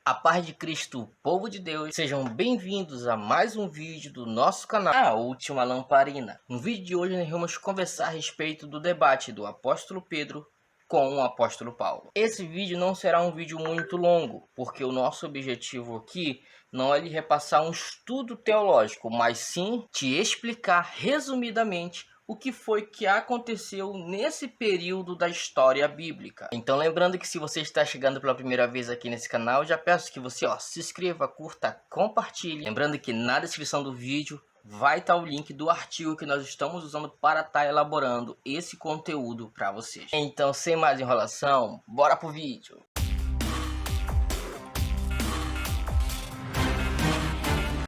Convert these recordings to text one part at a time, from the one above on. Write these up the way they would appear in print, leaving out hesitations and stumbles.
A paz de Cristo, povo de Deus, sejam bem-vindos a mais um vídeo do nosso canal, A Última Lamparina. No vídeo de hoje nós vamos conversar a respeito do debate do apóstolo Pedro com o apóstolo Paulo. Esse vídeo não será um vídeo muito longo, porque o nosso objetivo aqui não é lhe repassar um estudo teológico, mas sim te explicar resumidamente o que foi que aconteceu nesse período da história bíblica. Então lembrando que se você está chegando pela primeira vez aqui nesse canal, já peço que você se inscreva, curta, compartilhe. Lembrando que na descrição do vídeo vai estar o link do artigo que nós estamos usando para estar elaborando esse conteúdo para vocês. Então, sem mais enrolação, bora pro vídeo.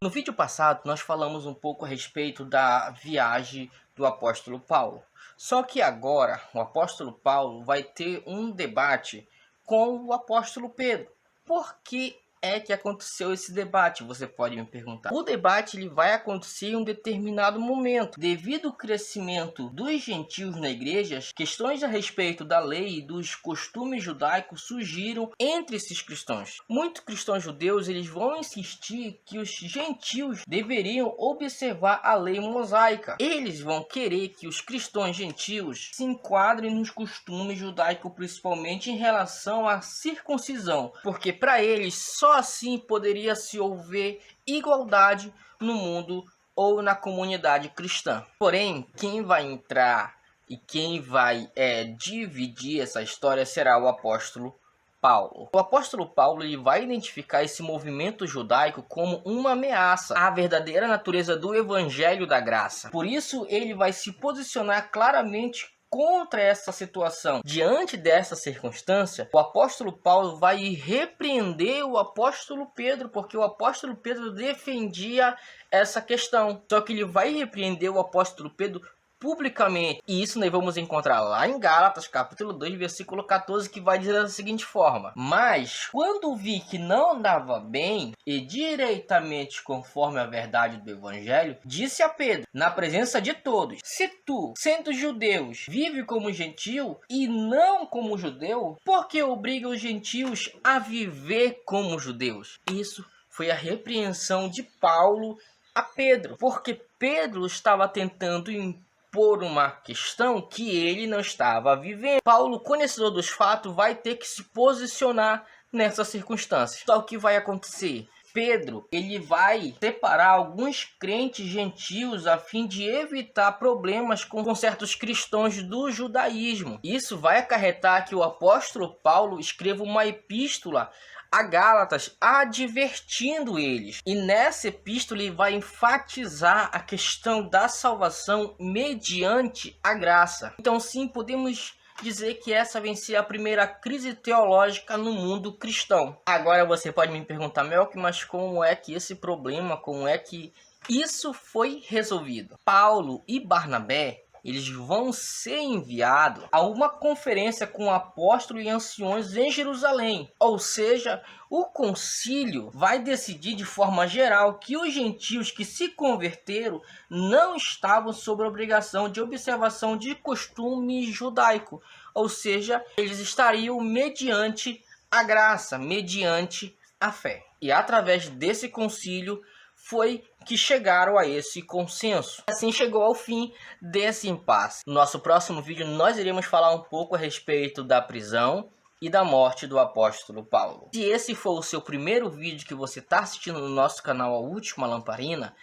No vídeo passado, nós falamos um pouco a respeito da viagem do apóstolo Paulo. Só que agora, o apóstolo Paulo vai ter um debate com o apóstolo Pedro. Por que é que aconteceu esse debate? Você pode me perguntar. O debate ele vai acontecer em um determinado momento. Devido ao crescimento dos gentios na igreja, questões a respeito da lei e dos costumes judaicos surgiram entre esses cristãos. Muitos cristãos judeus eles vão insistir que os gentios deveriam observar a lei mosaica. Eles vão querer que os cristãos gentios se enquadrem nos costumes judaicos, principalmente em relação à circuncisão, porque para eles só assim poderia se haver igualdade no mundo ou na comunidade cristã. Porém, quem vai entrar e quem vai dividir essa história será o apóstolo Paulo. O apóstolo Paulo ele vai identificar esse movimento judaico como uma ameaça à verdadeira natureza do evangelho da graça. Por isso, ele vai se posicionar claramente contra essa situação. Diante dessa circunstância, o apóstolo Paulo vai repreender o apóstolo Pedro, porque o apóstolo Pedro defendia essa questão. Só que ele vai repreender o apóstolo Pedro publicamente. E isso nós vamos encontrar lá em Gálatas, capítulo 2, versículo 14, que vai dizer da seguinte forma: mas quando vi que não andava bem e direitamente conforme a verdade do evangelho, disse a Pedro, na presença de todos: se tu, sendo judeus, vive como gentio e não como judeu, por que obriga os gentios a viver como judeus? Isso foi a repreensão de Paulo a Pedro, porque Pedro estava tentando por uma questão que ele não estava vivendo. Paulo, conhecedor dos fatos, vai ter que se posicionar nessa circunstância. Só o que vai acontecer? Pedro ele vai separar alguns crentes gentios a fim de evitar problemas com certos cristãos do judaísmo. Isso vai acarretar que o apóstolo Paulo escreva uma epístola a Gálatas, advertindo eles. E nessa epístola ele vai enfatizar a questão da salvação mediante a graça. Então sim, podemos dizer que essa vem ser a primeira crise teológica no mundo cristão. Agora você pode me perguntar, Melk, mas como é que esse problema, como é que isso foi resolvido? Paulo e Barnabé eles vão ser enviados a uma conferência com apóstolos e anciões em Jerusalém. Ou seja, o concílio vai decidir de forma geral que os gentios que se converteram não estavam sob a obrigação de observação de costume judaico. Ou seja, eles estariam mediante a graça, mediante a fé. E através desse concílio foi que chegaram a esse consenso. Assim chegou ao fim desse impasse. No nosso próximo vídeo nós iremos falar um pouco a respeito da prisão e da morte do apóstolo Paulo. Se esse for o seu primeiro vídeo que você está assistindo no nosso canal A Última Lamparina,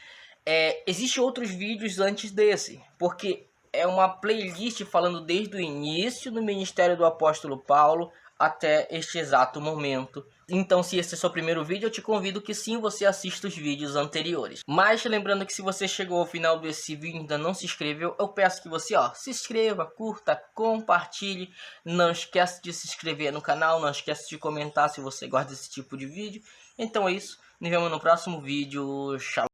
existem outros vídeos antes desse, porque é uma playlist falando desde o início do ministério do apóstolo Paulo até este exato momento. Então, se esse é o seu primeiro vídeo, eu te convido que sim, você assista os vídeos anteriores. Mas lembrando que se você chegou ao final desse vídeo e ainda não se inscreveu, eu peço que você se inscreva, curta, compartilhe. Não esquece de se inscrever no canal, não esquece de comentar se você gosta desse tipo de vídeo. Então é isso, nos vemos no próximo vídeo. Tchau!